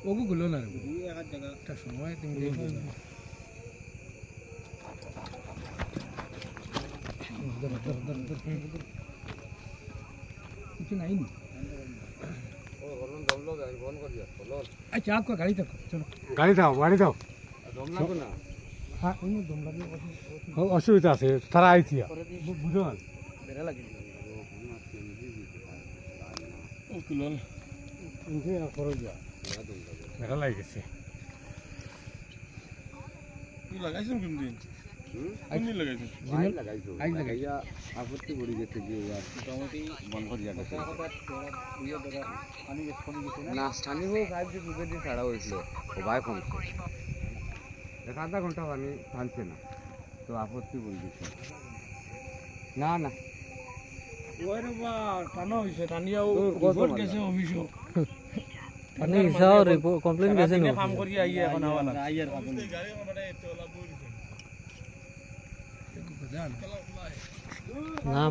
ওগো গুলো না এক জায়গা একটা সময় তুমি দেখো কিছু নাই নি ও হলন দমলো গাড়ি বন্ধ কর দিও হলন আচ্ছা आपका गाड़ी तक चलो গাড়ি দাও দম লাগবে না হ্যাঁ ওই দম লাগবে অসুবিধা আছে তারা আইতিয়া বুঝো না বেরা লাগে ও কুলন ইনকে না করো যা বেরা লাগে গেছে তুই লাগাইছিস কোন দিন কোন লাগাইছিস আই লাগাইয়া আপত্তি পড়ি গেছে যে মোটামুটি বন্ধ করিয়া গেছে না স্থানীয় গাইব যে দুধে দিয়ে ছাড়া হয়েছিল ও ভাই ফোন এক আধা ঘন্টা পানি টানছে না তো আপত্তি বলে দিচ্ছে না না ওই রে বা টানো হইছে টানিয়াও রিপোর্ট গেছে অফিসে পানি হিসাব রিপোর্ট কমপ্লেইন গেছে না কাম করি আইয়া এখন আওয়ালা আইয়ার কাম গাড়ি মানে তোলা বইছে না